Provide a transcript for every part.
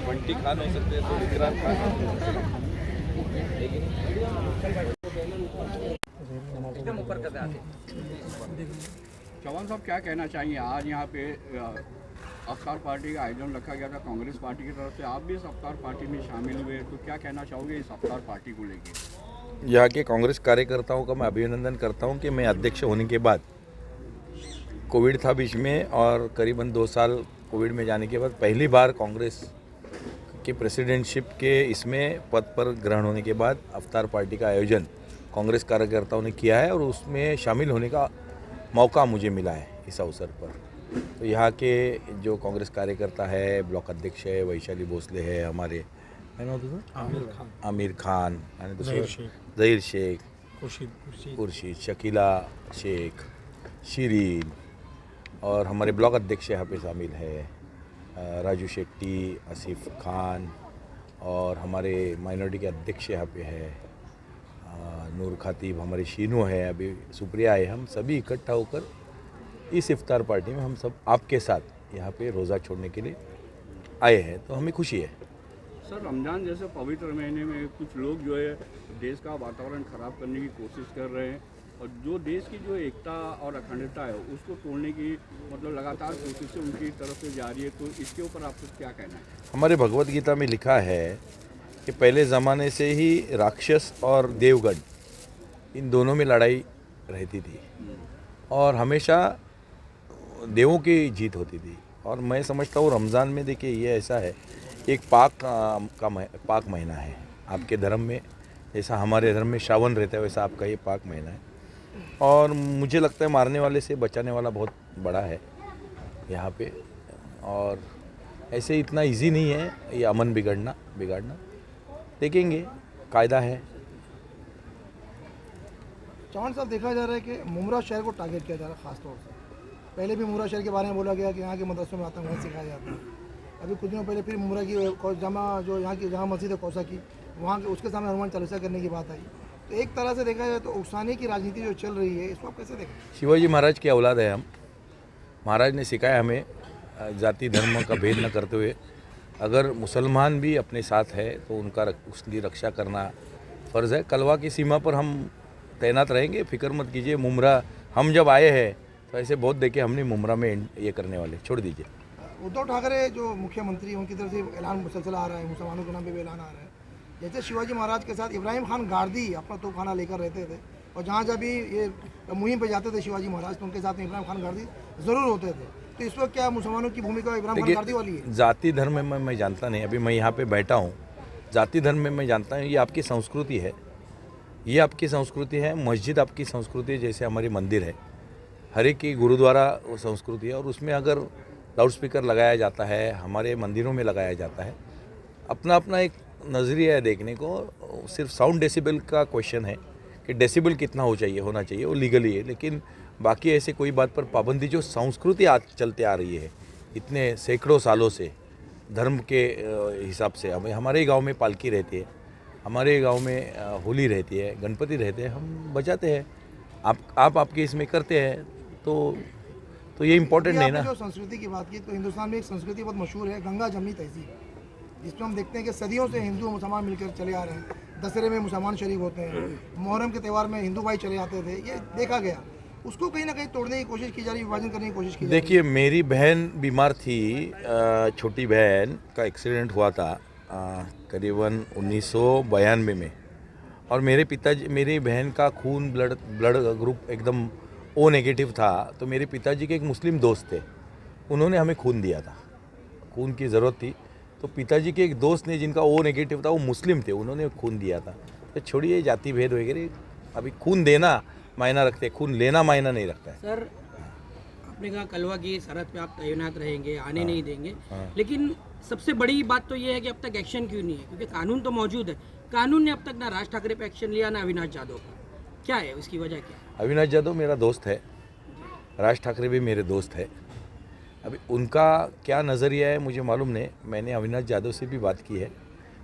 बंटी खान हो सकते हैं तो विक्रांत खान एकदम ऊपर कर आते। चौहान साहब क्या कहना चाहिए? आज यहाँ पे अफ्तार पार्टी का आयोजन रखा गया था कांग्रेस पार्टी की तरफ से, आप भी इस अफ्तार पार्टी में शामिल हुए, तो क्या कहना चाहोगे इस अफ्तार पार्टी को लेके? यहाँ के कांग्रेस कार्यकर्ताओं का मैं अभिनंदन करता हूँ कि मैं अध्यक्ष होने के बाद, कोविड था बीच में और करीबन 2 साल कोविड में जाने के बाद पहली बार कांग्रेस के प्रेसिडेंटशिप के इसमें पद पर ग्रहण होने के बाद अफ्तार पार्टी का आयोजन कांग्रेस कार्यकर्ताओं ने किया है और उसमें शामिल होने का मौका मुझे मिला है इस अवसर पर। तो यहाँ के जो कांग्रेस कार्यकर्ता है, ब्लॉक अध्यक्ष है वैशाली भोसले है, हमारे आमिर खान, ज़हीर शेख, खुर्शीद, शकीला शेख, शिरीन, और हमारे ब्लॉक अध्यक्ष यहाँ पे शामिल है राजू शेट्टी, आसिफ खान, और हमारे माइनॉरिटी के अध्यक्ष यहाँ पे है नूर खातिब, हमारे शीनू है, अभी सुप्रिया है। हम सभी इकट्ठा होकर इस इफ्तार पार्टी में हम सब आपके साथ यहाँ पे रोज़ा छोड़ने के लिए आए हैं, तो हमें खुशी है। सर, रमज़ान जैसे पवित्र महीने में कुछ लोग जो है देश का वातावरण ख़राब करने की कोशिश कर रहे हैं और जो देश की जो एकता और अखंडता है उसको तोड़ने की मतलब लगातार कोशिशें उनकी तरफ से जारी है, तो इसके ऊपर आपको क्या कहना है? हमारे भगवत गीता में लिखा है कि पहले ज़माने से ही राक्षस और देवगण इन दोनों में लड़ाई रहती थी और हमेशा देवों की जीत होती थी। और मैं समझता हूँ रमज़ान में देखिए ये ऐसा है, एक पाक महीना है। आपके धर्म में जैसा हमारे धर्म में श्रावण रहता है वैसा आपका ये पाक महीना है और मुझे लगता है मारने वाले से बचाने वाला बहुत बड़ा है यहाँ पे। और ऐसे इतना इजी नहीं है ये अमन बिगाड़ना। देखेंगे, कायदा है। चौहान साहब, देखा जा रहा है कि मुमरा शहर को टारगेट किया जा रहा है ख़ास तौर से। पहले भी मुमरा शहर के बारे में बोला गया कि यहाँ के मदरसों में आतंकवाद सिखाया जाता है। अभी कुछ दिनों पहले फिर मुमरा की जमा जो यहाँ की जहाँ मस्जिद है कौसा की, वहाँ के उसके सामने हनुमान चालीसा करने की बात आई। तो एक तरह से देखा जाए तो उकसाने की राजनीति जो चल रही है इसको आप कैसे देखें? शिवाजी महाराज की औलाद है हम। महाराज ने सिखाया हमें जाति धर्म का भेद न करते हुए अगर मुसलमान भी अपने साथ है तो उसकी रक्षा करना फ़र्ज़ है। कलवा की सीमा पर हम तैनात रहेंगे, फिक्र मत कीजिए। मुमरा हम जब आए हैं तो ऐसे बहुत देखे हमने मुमरा में ये करने वाले, छोड़ दीजिए। उद्धव ठाकरे जो मुख्यमंत्री उनकी तरफ से ऐलान मुसलसल आ रहा है, मुसलमानों के नाम पे भी ऐलान आ रहा है। जैसे शिवाजी महाराज के साथ इब्राहिम खान गार्दी अपना तोपखाना लेकर रहते थे और जहाँ भी ये मुहिम पे जाते थे शिवाजी महाराज तो उनके साथ में इब्राहिम खान गार्दी ज़रूर होते थे। तो इस वक्त क्या मुसलमानों की भूमिका इब्राहिम खान गार्दी वाली है? जाति धर्म में मैं जानता नहीं, अभी मैं यहाँ पे बैठा हूँ। जाति धर्म में मैं जानता हूँ ये आपकी संस्कृति है, ये आपकी संस्कृति है। मस्जिद आपकी संस्कृति है, जैसे हमारी मंदिर है। हर एक की गुरुद्वारा वो संस्कृति है और उसमें अगर लाउड स्पीकर लगाया जाता है, हमारे मंदिरों में लगाया जाता है, अपना अपना एक नज़रिया है देखने को। सिर्फ साउंड डेसिबल का क्वेश्चन है कि डेसिबल कितना होना चाहिए वो लीगली है, लेकिन बाकी ऐसे कोई बात पर पाबंदी जो संस्कृति आज चलते आ रही है इतने सैकड़ों सालों से धर्म के हिसाब से। हमारे गांव में पालकी रहती है, हमारे गांव में होली रहती है, गणपति रहते हैं, हम बजाते हैं। आप आपके इसमें करते हैं तो ये इम्पोर्टेंट नहीं ना। जो संस्कृति की बात की तो हिंदुस्तान में एक संस्कृति बहुत मशहूर है, गंगा जमनी तहजीब, जिसमें हम देखते हैं कि सदियों से हिंदू और मुसलमान मिलकर चले आ रहे हैं। दशहरे में मुसलमान शरीक होते हैं, मुहर्रम के त्यौहार में हिंदू भाई चले आते थे, ये देखा गया। उसको कहीं ना कहीं तोड़ने की कोशिश की जा रही है, विभाजन करने की कोशिश की जा रही है। देखिए, मेरी बहन बीमार थी, छोटी बहन का एक्सीडेंट हुआ था करीबन 1992 में और मेरी बहन का खून ब्लड ग्रुप एकदम ओ नेगेटिव था। तो मेरे पिताजी के एक मुस्लिम दोस्त थे, उन्होंने हमें खून दिया था, खून की ज़रूरत थी। तो पिताजी के एक दोस्त ने जिनका ओ नेगेटिव था वो मुस्लिम थे, उन्होंने खून दिया था। तो छोड़िए जाति भेद वगैरह, अभी खून देना मायना रखते हैं, खून लेना मायना नहीं रखता है। सर, आपने कहा कलवा की सरहद पे आप तैनात रहेंगे, आने नहीं देंगे, लेकिन सबसे बड़ी बात तो ये है कि अब तक एक्शन क्यों नहीं है? क्योंकि कानून तो मौजूद है, कानून ने अब तक ना राज ठाकरे पे एक्शन लिया ना अविनाश यादव पर। क्या है उसकी वजह? क्या? अविनाश यादव मेरा दोस्त है, राज ठाकरे भी मेरे दोस्त है। अभी उनका क्या नज़रिया है मुझे मालूम नहीं। मैंने अविनाश यादव से भी बात की है,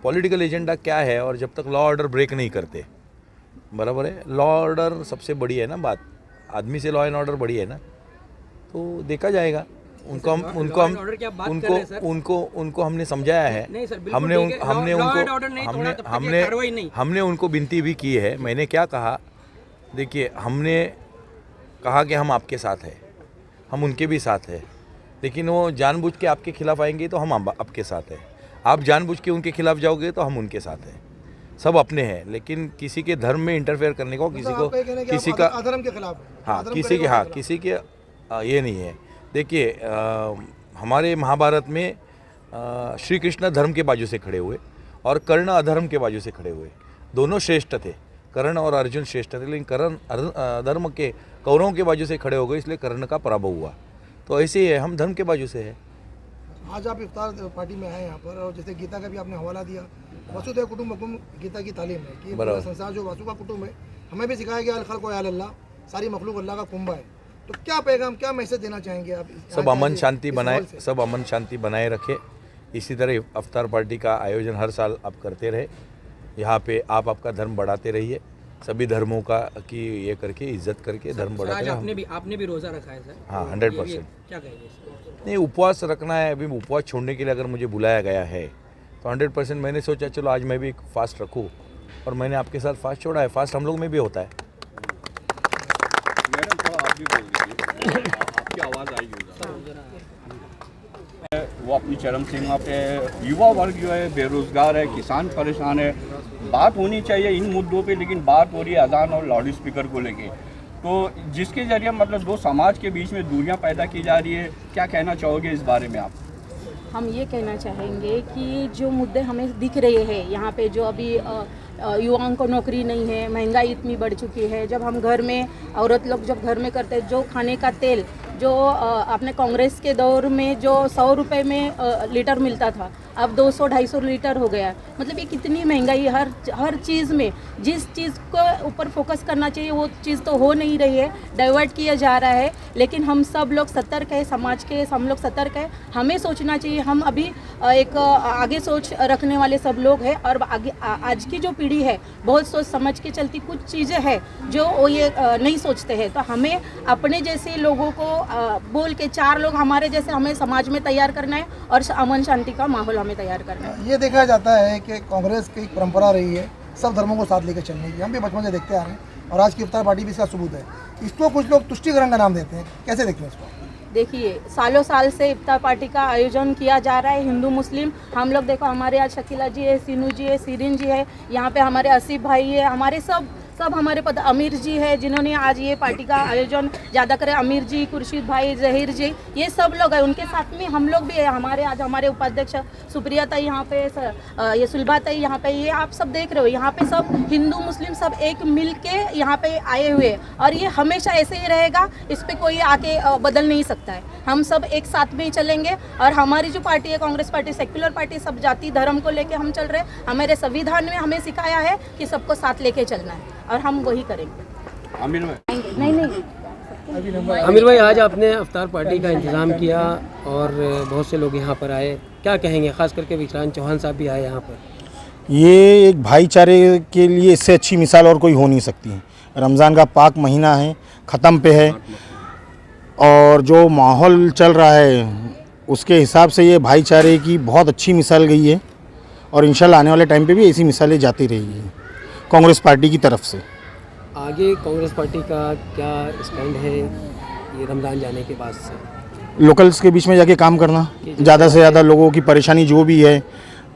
पॉलिटिकल एजेंडा क्या है, और जब तक लॉ ऑर्डर ब्रेक नहीं करते, बराबर है, लॉ ऑर्डर सबसे बड़ी है ना बात, आदमी से लॉ एंड ऑर्डर बड़ी है ना। तो देखा जाएगा। उनको हम उनको हम order की आप बात कर रहे हैं, सर? उनको हमने समझाया है। नहीं सर, बिल्कुल हमने ठीक है। हमने law and उनको order नहीं तोड़ा, तब तक ये हमने कार्रवाई नहीं। हमने उनको विनती भी की है। मैंने क्या कहा, देखिए हमने कहा कि हम आपके साथ हैं, हम उनके भी साथ हैं, लेकिन वो जानबूझ के आपके खिलाफ आएंगे तो हम आपके साथ हैं। आप जानबूझ के उनके खिलाफ जाओगे तो हम उनके साथ हैं। सब अपने हैं, लेकिन किसी के धर्म में इंटरफेयर करने को किसी का अधर्म के खिलाफ है। हाँ अधर्म किसी के करेगा हाँ तो किसी के ये नहीं है। देखिए हमारे महाभारत में श्री कृष्ण धर्म के बाजू से खड़े हुए और कर्ण अधर्म के बाजू से खड़े हुए। दोनों श्रेष्ठ थे, कर्ण और अर्जुन श्रेष्ठ थे, लेकिन कर्ण अधर्म के कौरवों के बाजू से खड़े हो गए, इसलिए कर्ण का पराभव हुआ। तो ऐसे ही है, हम धर्म के बाजू से है। आज आप इफ्तार पार्टी में आए यहाँ पर, और जैसे गीता का भी आपने हवाला दिया, वसुधैव कुटुंबकम गीता की तालीम है कि पूरा संसार जो वासु का कुटुंब है। हमें भी सिखाया गया अल खल्क़ु अल्लाह, सारी मखलूक अल्लाह का कुंबा है। तो क्या पैगाम, क्या मैसेज देना चाहेंगे आप? सब अमन शांति बनाए रखे। इसी तरह इफ्तार पार्टी का आयोजन हर साल आप करते रहे। यहाँ पे आप आपका धर्म बढ़ाते रहिए, सभी धर्मों का की ये करके इज्जत करके धर्म बढ़ाते रहिए। आपने भी रोजा रखा है सर? हाँ 100%। क्या कहेंगे? नहीं, उपवास रखना है। अभी उपवास छोड़ने के लिए अगर मुझे बुलाया गया है तो 100% मैंने सोचा चलो आज मैं भी फास्ट रखूँ, और मैंने आपके साथ फास्ट छोड़ा है। फास्ट हम लोग में भी होता है। मैडम थोड़ा आप भी बोल दीजिए, आपकी आवाज़ आएगी। वो अपनी चरम सीमा पे, युवा वर्ग जो है बेरोजगार है, किसान परेशान है। बात होनी चाहिए इन मुद्दों पे, लेकिन बात हो रही है अजान और लाउड स्पीकर को लेके, तो जिसके जरिए मतलब दो समाज के बीच में दूरियां पैदा की जा रही है। क्या कहना चाहोगे इस बारे में आप? हम ये कहना चाहेंगे कि जो मुद्दे हमें दिख रहे हैं यहाँ पे, जो अभी युवाओं को नौकरी नहीं है, महंगाई इतनी बढ़ चुकी है, जब हम घर में औरत लोग जब घर में करते हैं, जो खाने का तेल जो अपने कांग्रेस के दौर में जो 100 रुपये में लीटर मिलता था, अब 200-250 लीटर हो गया। मतलब ये कितनी महंगाई हर चीज़ में। जिस चीज़ को ऊपर फोकस करना चाहिए वो चीज़ तो हो नहीं रही है, डाइवर्ट किया जा रहा है। लेकिन हम सब लोग सतर्क है, समाज के हम लोग सतर्क है। हमें सोचना चाहिए, हम अभी एक आगे सोच रखने वाले सब लोग हैं, और आगे आज की जो पीढ़ी है बहुत सोच समझ के चलती। कुछ चीज़ें हैं जो वो ये नहीं सोचते हैं, तो हमें अपने जैसे लोगों को बोल के 4 लोग हमारे जैसे हमें समाज में तैयार करना है, और अमन शांति का माहौल हमें तैयार करना है। ये देखा जाता है कि कांग्रेस की एक परंपरा रही है सब धर्मों को साथ लेकर चलने की। हम भी बचपन से देखते आ रहे हैं, और आज की इफ्तार पार्टी भी इसका सबूत है। इसको कुछ लोग तुष्टिकरण का नाम देते हैं, कैसे देखते हैं इसको? देखिए, सालों साल से इफ्तार पार्टी का आयोजन किया जा रहा है, हिंदू मुस्लिम हम लोग। देखो, हमारे आज शकीला जी है, सीनू जी है, सीरीन जी है, यहाँ पे हमारे आसिफ भाई है, हमारे सब हमारे पद अमीर जी है जिन्होंने आज ये पार्टी का आयोजन ज़्यादा करे। अमीर जी, खुर्शीद भाई, जहीर जी, ये सब लोग हैं। उनके साथ में हम लोग भी है। हमारे आज हमारे उपाध्यक्ष सुप्रिया ताई यहाँ पे, ये सुलभा ताई यहाँ पे, ये आप सब देख रहे हो। यहाँ पे सब हिंदू मुस्लिम सब एक मिल के यहाँ पे आए हुए हैं, और ये हमेशा ऐसे ही रहेगा। इस पर कोई आके बदल नहीं सकता है। हम सब एक साथ में ही चलेंगे, और हमारी जो पार्टी है कांग्रेस पार्टी, सेक्युलर पार्टी, सब जाति धर्म को लेके हम चल रहे हैं। हमारे संविधान में हमें सिखाया है कि सबको साथ लेके चलना है, और हम वही करेंगे। आमिर भाई, नहीं आमिर भाई, आज आपने अफ्तार पार्टी का इंतज़ाम किया और बहुत से लोग यहाँ पर आए, क्या कहेंगे? ख़ास करके विक्रांत चौहान साहब भी आए यहाँ पर। ये एक भाईचारे के लिए इससे अच्छी मिसाल और कोई हो नहीं सकती है। रमज़ान का पाक महीना है, ख़त्म पे है, और जो माहौल चल रहा है उसके हिसाब से ये भाईचारे की बहुत अच्छी मिसाल गई है, और इंशाल्लाह आने वाले टाइम पे भी ऐसी मिसालें जाती रहेगी कांग्रेस पार्टी की तरफ से। आगे कांग्रेस पार्टी का क्या स्टैंड है ये रमज़ान जाने के बाद से? लोकल्स के बीच में जाके काम करना, ज़्यादा से ज़्यादा लोगों की परेशानी जो भी है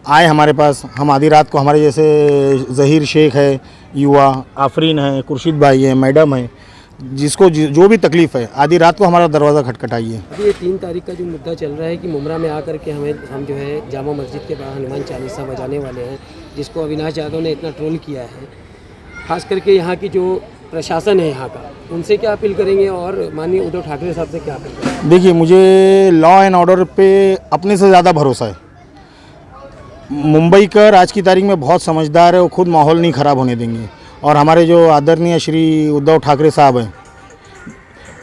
आए हमारे पास। हम आधी रात को, हमारे जैसे ज़हीर शेख है, युवा आफरीन है, खुर्शीद भाई है, मैडम है, जिसको जो भी तकलीफ़ है, आधी रात को हमारा दरवाज़ा खटखटाइए। अभी ये 3 तारीख का जो मुद्दा चल रहा है कि मुमरा में आकर के हम जो है जामा मस्जिद के बाहर हनुमान चालीसा बजाने वाले हैं, जिसको अविनाश यादव ने इतना ट्रोल किया है। खास करके यहाँ की जो प्रशासन है यहाँ का, उनसे क्या अपील करेंगे, और माननीय उद्धव ठाकरे साहब से क्या अपील करेंगे? देखिए, मुझे लॉ एंड ऑर्डर पे अपने से ज़्यादा भरोसा है। मुंबई कर आज की तारीख में बहुत समझदार है, वो खुद माहौल नहीं ख़राब होने देंगे। और हमारे जो आदरणीय श्री उद्धव ठाकरे साहब हैं,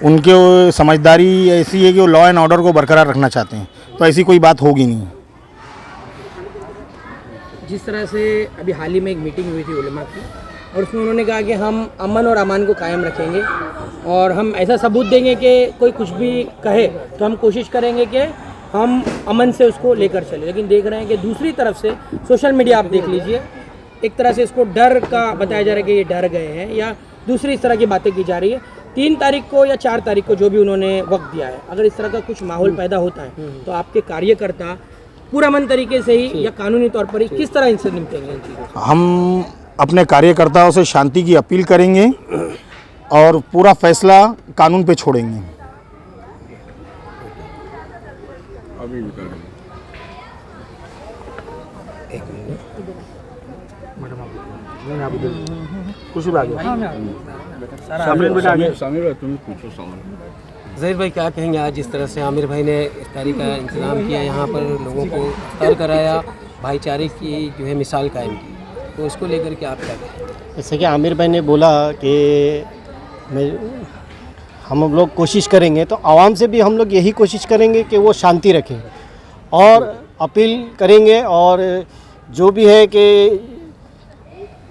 उनके समझदारी ऐसी है कि वो लॉ एंड ऑर्डर को बरकरार रखना चाहते हैं, तो ऐसी कोई बात होगी नहीं। जिस तरह से अभी हाल ही में एक मीटिंग हुई थी उलेमा की, और उसमें उन्होंने कहा कि हम अमन और अमान को कायम रखेंगे और हम ऐसा सबूत देंगे कि कोई कुछ भी कहे तो हम कोशिश करेंगे कि हम अमन से उसको लेकर चले। लेकिन देख रहे हैं कि दूसरी तरफ से सोशल मीडिया आप देख लीजिए, एक तरह से इसको डर का बताया जा रहा है कि ये डर गए हैं या दूसरी इस तरह की बातें की जा रही है। 3 तारीख को या 4 तारीख को जो भी उन्होंने वक्त दिया है, अगर इस तरह का कुछ माहौल पैदा होता है तो आपके कार्यकर्ता पुरअमन तरीके से ही या कानूनी तौर पर ही किस तरह इनसे निपटेंगे इन चीज़ों से? हम अपने कार्यकर्ताओं से शांति की अपील करेंगे और पूरा फैसला कानून पे छोड़ेंगे। अभी निकल समीर भाई तुम पूछो सवाल। ज़हीर भाई क्या कहेंगे आज जिस तरह से आमिर भाई ने इफ्तारी का इंतज़ाम किया, यहाँ पर लोगों को इफ्तार कराया, भाईचारे की जो है मिसाल कायम की, तो उसको लेकर के आप क्या कहें? जैसे कि आमिर भाई ने बोला कि हम लोग कोशिश करेंगे, तो आवाम से भी हम लोग यही कोशिश करेंगे कि वो शांति रखें और अपील करेंगे और जो भी है कि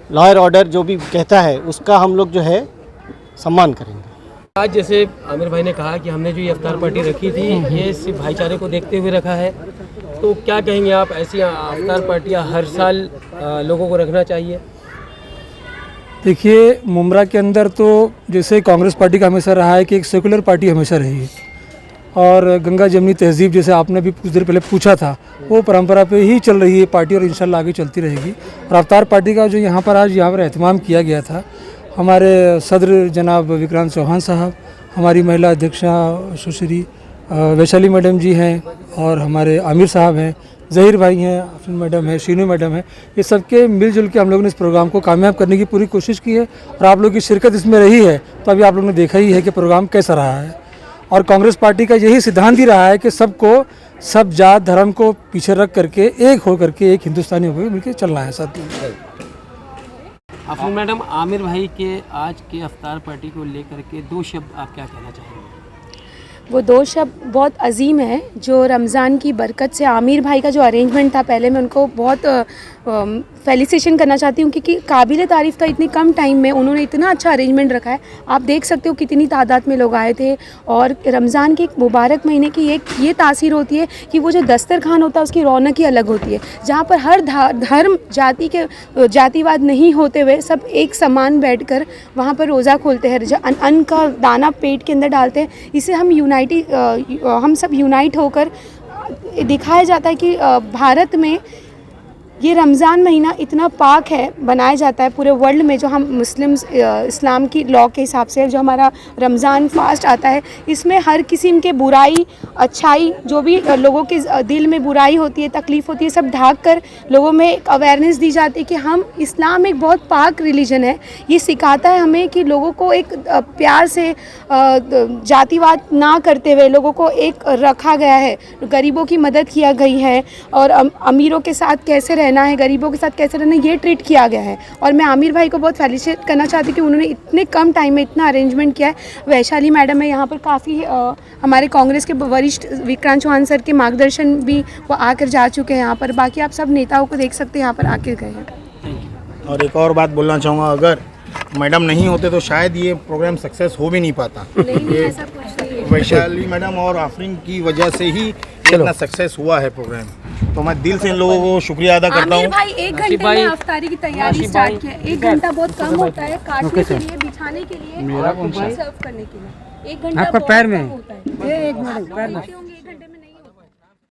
लॉ एंड ऑर्डर जो भी कहता है उसका हम लोग जो है सम्मान करेंगे। आज जैसे आमिर भाई ने कहा कि हमने जो ये इफ्तार पार्टी रखी थी ये सिर्फ भाईचारे को देखते हुए रखा है, तो क्या कहेंगे आप, ऐसी इफ्तार पार्टियाँ हर साल लोगों को रखना चाहिए? देखिए, मुमरा के अंदर तो जैसे कांग्रेस पार्टी का हमेशा रहा है कि एक सेकुलर पार्टी हमेशा रही है और गंगा जमनी तहजीब जैसे आपने भी कुछ देर पहले पूछा था, वो परंपरा पे ही चल रही है पार्टी और इंशाल्लाह आगे चलती रहेगी। और अवतार पार्टी का जो यहाँ पर आज यहाँ पर एहतमाम किया गया था, हमारे सदर जनाब विक्रांत चौहान साहब, हमारी महिला अध्यक्षा सुश्री वैशाली मैडम जी हैं और हमारे आमिर साहब हैं, ज़हीर भाई हैं, आफरीन मैडम है, शीनू मैडम है, ये सबके मिलजुल के हम लोगों ने इस प्रोग्राम को कामयाब करने की पूरी कोशिश की है और आप लोगों की शिरकत इसमें रही है। तो अभी आप लोगों ने देखा ही है कि प्रोग्राम कैसा रहा है और कांग्रेस पार्टी का यही सिद्धांत ही रहा है कि सबको, सब जात धर्म को पीछे रख करके एक हो करके एक हिंदुस्तानी होकर मिलकर चलना है साथ में। आफरीन मैडम, आमिर भाई के आज के इफ्तार पार्टी को लेकर के 2 शब्द आप क्या कहना चाहेंगे? वो 2 शब्द बहुत अजीम है। जो रमज़ान की बरकत से आमिर भाई का जो अरेंजमेंट था, पहले मैं उनको बहुत फेलिसिटेशन करना चाहती हूँ क्योंकि काबिल तारीफ़ था, इतनी कम टाइम में उन्होंने इतना अच्छा अरेंजमेंट रखा है। आप देख सकते हो कितनी तादाद में लोग आए थे और रमज़ान के एक मुबारक महीने की एक ये तासीर होती है कि वो जो दस्तरखान होता है उसकी रौनक ही अलग होती है, जहाँ पर हर धर्म जाति के जातिवाद नहीं होते हुए सब एक समान बैठकर वहाँ पर रोज़ा खोलते हैं, अन्न का दाना पेट के अंदर डालते हैं। इसे हम सब यूनाइट होकर दिखाया जाता है कि भारत में ये रमज़ान महीना इतना पाक है, बनाया जाता है पूरे वर्ल्ड में। जो हम मुस्लिम्स इस्लाम की लॉ के हिसाब से जो हमारा रमज़ान फास्ट आता है, इसमें हर किस्म के बुराई अच्छाई, जो भी लोगों के दिल में बुराई होती है, तकलीफ़ होती है, सब ढाक कर लोगों में एक अवेयरनेस दी जाती है कि हम इस्लाम एक बहुत पाक रिलीजन है। ये सिखाता है हमें कि लोगों को एक प्यार से जातिवाद ना करते हुए लोगों को एक रखा गया है, गरीबों की मदद किया गई है और अमीरों के साथ कैसे रहना है, गरीबों के साथ कैसे रहना है, ये ट्रीट किया गया है। और मैं आमिर भाई को बहुत फेलिसिटेट करना चाहती हूँ कि उन्होंने इतने कम टाइम में इतना अरेंजमेंट किया है। वैशाली मैडम है यहाँ पर, काफ़ी हमारे कांग्रेस के वरिष्ठ विक्रांत चौहान सर के मार्गदर्शन भी वो आकर जा चुके हैं यहाँ पर। बाकी आप सब नेताओं को देख सकते हैं यहाँ पर आकर गए हैं। और एक और बात बोलना चाहूँगा, अगर मैडम नहीं होते तो शायद ये प्रोग्राम सक्सेस हो भी नहीं पाता। ऐसा कुछ नहीं है। वैशाली मैडम और आफरीन की वजह से ही इतना सक्सेस हुआ है प्रोग्राम। तो मैं दिल से इन लोगों को शुक्रिया अदा करता हूँ। आमिर भाई 1 घंटे में अफ्तारी की तैयारी स्टार्ट किया। 1 घंटा बहुत कम होता है काटने के लिए, बिछाने के लिए और सर्व करने के लिए। 1 घंटा आपका पैर में होता है। 1 मिनट पैर में